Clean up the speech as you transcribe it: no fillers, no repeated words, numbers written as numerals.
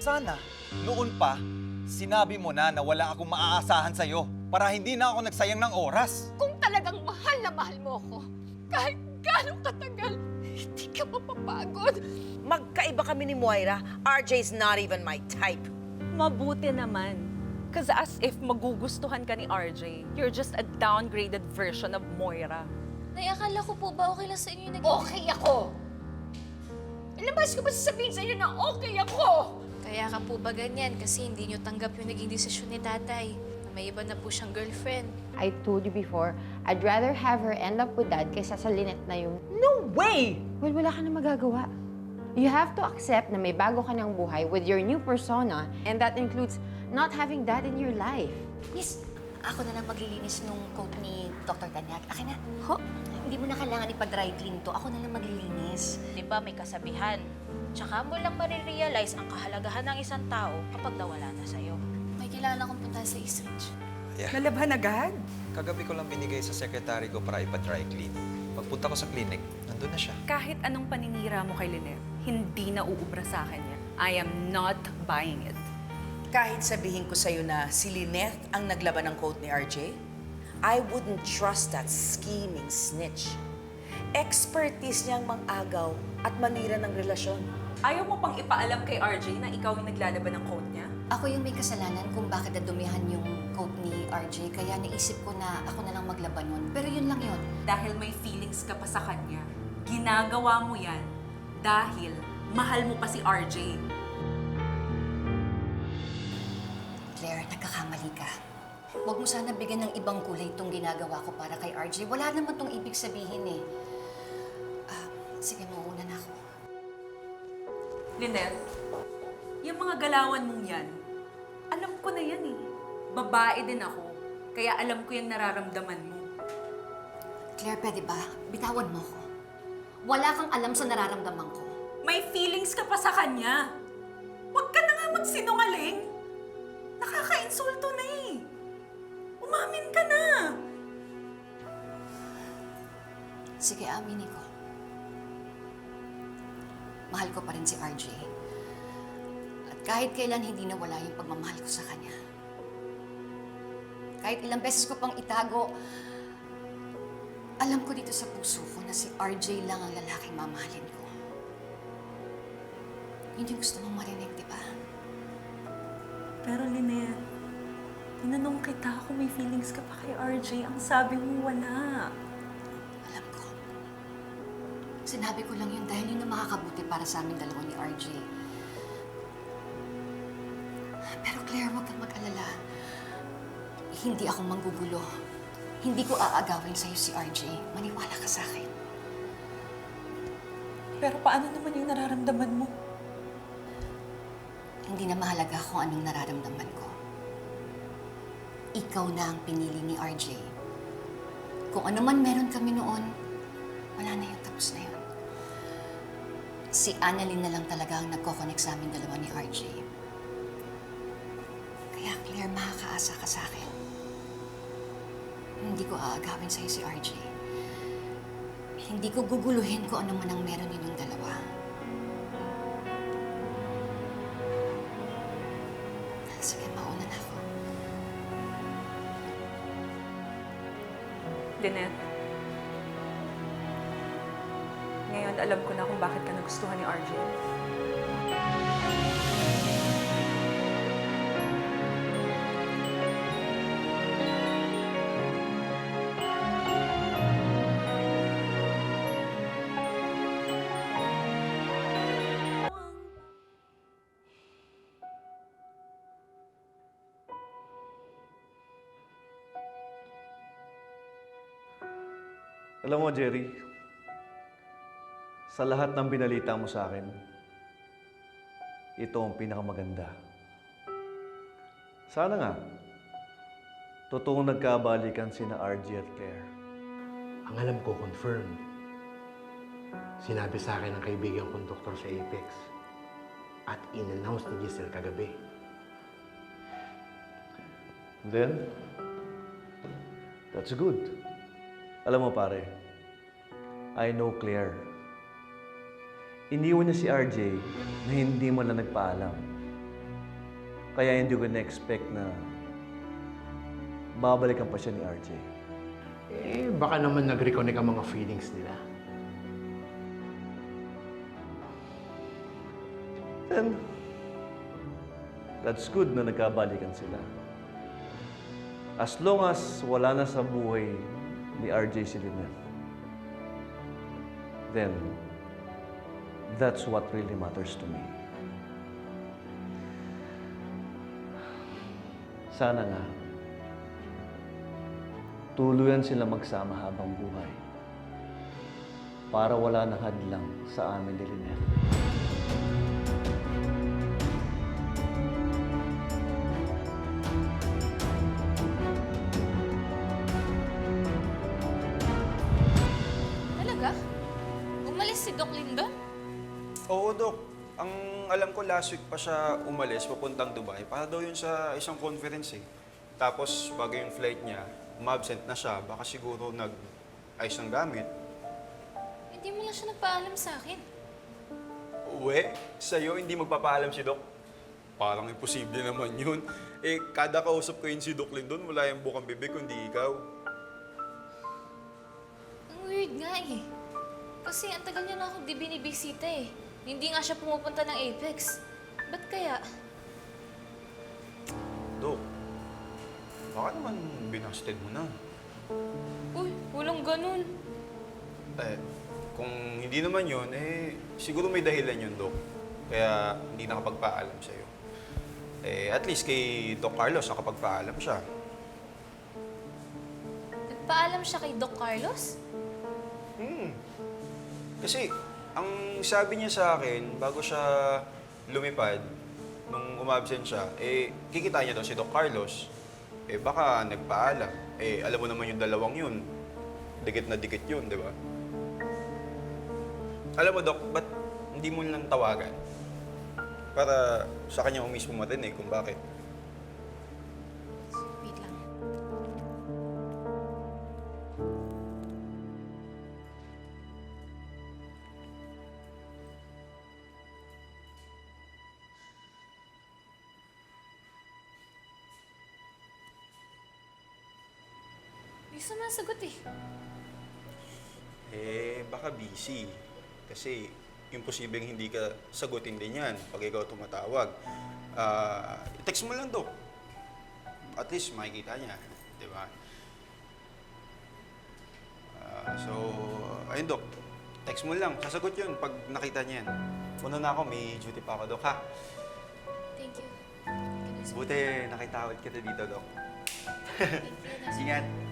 Sana, noon pa, sinabi mo na wala akong maaasahan sa'yo para hindi na ako nagsayang ng oras. Kung talagang mahal na mahal mo ako, kahit gano'ng katagal, hindi ka mapapagod. Magkaiba kami ni Moira. RJ's not even my type. Mabuti naman. Cause as if magugustuhan ka ni RJ, you're just a downgraded version of Moira. Nay, akala ko po ba okay lang sa inyo yung naging... Okay ako! Ilang beses ko ba sasabihin sa inyo na okay ako? Kaya ka po ba ganyan kasi hindi nyo tanggap yung naging desisyon ni tatay na may iba na po siyang girlfriend? I told you before, I'd rather have her end up with Dad kaysa sa Lynette na yung... No way! Well, wala ka na magagawa. You have to accept na may bago ka ng buhay with your new persona, and that includes not having Dad in your life. Miss, ako na lang maglilinis nung coat ni Dr. Tanyag. Akin na. Ho? Hindi mo na kailangan ipa-dry clean to. Ako na lang maglilinis. Di ba may kasabihan? Tsaka mo lang marirealize ang kahalagahan ng isang tao kapag nawala na sa'yo. May kailangan akong punta sa East Ridge. Nalabhan agad? Kagabi ko lang binigay sa secretary ko para ipa-dry clean. Pagpunta ko sa clinic, nandun na siya. Kahit anong paninira mo kay Lynette, hindi na uubra sa akin yan. I am not buying it. Kahit sabihin ko sa'yo na si Lynette ang naglaban ng coat ni RJ, I wouldn't trust that scheming snitch. Expertise niyang mang-agaw at manira ng relasyon. Ayaw mo pang ipaalam kay RJ na ikaw yung naglalaban ng coat niya? Ako yung may kasalanan kung bakit nadumihan yung coat ni RJ. Kaya naisip ko na ako na lang maglaban nun. Pero yun lang yun. Dahil may feelings ka pa sa kanya, ginagawa mo yan dahil mahal mo pa si RJ. Claire, nagkakamali ka. Huwag mo sana bigyan ng ibang kulay itong ginagawa ko para kay RJ. Wala naman itong ibig sabihin eh. Sige, mauuna na ako. Lynette, yung mga galawan mong yan, alam ko na yan eh. Babae din ako, kaya alam ko yung nararamdaman mo. Claire, pwede ba? Bitawan mo ko. Wala kang alam sa nararamdaman ko. May feelings ka pa sa kanya. Huwag ka na nga magsinungaling. Nakaka-insulto na eh. Umamin ka na. Sige, aminin ko. Mahal ko pa rin si RJ. At kahit kailan hindi nawala yung pagmamahal ko sa kanya. Kahit ilang beses ko pang itago, alam ko dito sa puso ko na si RJ lang ang lalaking mamahalin ko. Yun yung gusto mong marinig, di ba? Pero Lynette, tinanong kita kung may feelings ka pa kay RJ. Ang sabi mo wala. Alam ko. Sinabi ko lang yun dahil yun ang makakabuti para sa amin dalawa ni RJ. Pero Claire, huwag kang mag-alala. Hindi ako manggugulo. Hindi ko aagawin sa'yo si RJ. Maniwala ka sa akin. Pero paano naman yung nararamdaman mo? Hindi na mahalaga kung anong nararamdaman ko. Ikaw na ang pinili ni RJ. Kung ano man meron kami noon, wala na yun, tapos na yun. Si Annalyn na lang talaga ang nagko-connect sa amin dalawa ni RJ. Kaya Claire, makakaasa ka sa akin. Hindi ko aagawin sa'yo si RJ. Hindi ko guguluhin kung ano man ang meron ninyong dalawa. Sige, mauna na ako. Lynette, ngayon alam ko na kung bakit ka nagustuhan ni RJ. Alam mo, Jerry, sa lahat ng binalita mo sa akin, ito ang pinakamaganda. Sana nga, totoong nagkabalikan sina RJ at Claire. Ang alam ko, confirmed. Sinabi sa akin ng kaibigan kong doktor sa Apex at in-announce ni Giselle kagabi. Then, that's good. Alam mo, pare, I know Claire. Iniwan niya si RJ na hindi mo lang nagpaalam. Kaya hindi ko na-expect na babalikan pa siya ni RJ. Eh, baka naman nag-reconnect ang mga feelings nila. Then, that's good na nagkabalikan sila. As long as wala na sa buhay ni RJ si Lynette, then that's what really matters to me. Sana nga, tuluyan sila magsama habang buhay para wala nang hadlang sa amin ni Lynette. Talaga? Umalis si Doc Lindon? Oo, Dok. Ang alam ko, last week pa siya umalis, papuntang Dubai. Para daw yun sa isang conference eh. Tapos, bago yung flight niya, umabsent na siya. Baka siguro nag-ayos ng gamit. Hindi mo lang siya nagpaalam sa akin. Uwe, sa'yo hindi magpapaalam si Doc. Parang imposible naman yun. Eh, kada kausap ko yun si Doc Lindon, wala yung bukang bibig kundi ikaw. Ang weird nga eh. Kasi ang tagal niya na ako di binibisita eh. Hindi nga siya pumupunta ng Apex. Ba't kaya? Doc, baka naman binasted mo na. Uy, walang ganun. Eh, kung hindi naman yun, eh, siguro may dahilan yun, Doc. Kaya hindi nakapagpaalam sa'yo. Eh, at least kay Doc Carlos nakapagpaalam siya. Nagpaalam siya kay Doc Carlos? Kasi, ang sabi niya sa akin, bago siya lumipad, nung umabsent siya, eh, kikita niya daw si Doc Carlos. Eh, baka nagpaalam. Eh, alam mo naman yung dalawang yun. Dikit na dikit yun, di ba? Alam mo, Doc, ba't hindi mo lang tawagan? Para sa kanya mismo marinig kung bakit. Wait lang. Hindi sumasagot eh. Eh, baka busy. Kasi, imposibleng hindi ka sagutin din yan pag ikaw tumatawag. I-text mo lang, Dok. At least makikita niya, di ba? So, ayun, Dok. Text mo lang. Sasagot yun pag nakita niya yan. Una na ako, may duty pa ako, Dok, ha? Thank you. Buti nakitawad kita dito, Dok. Thank you. Ingat.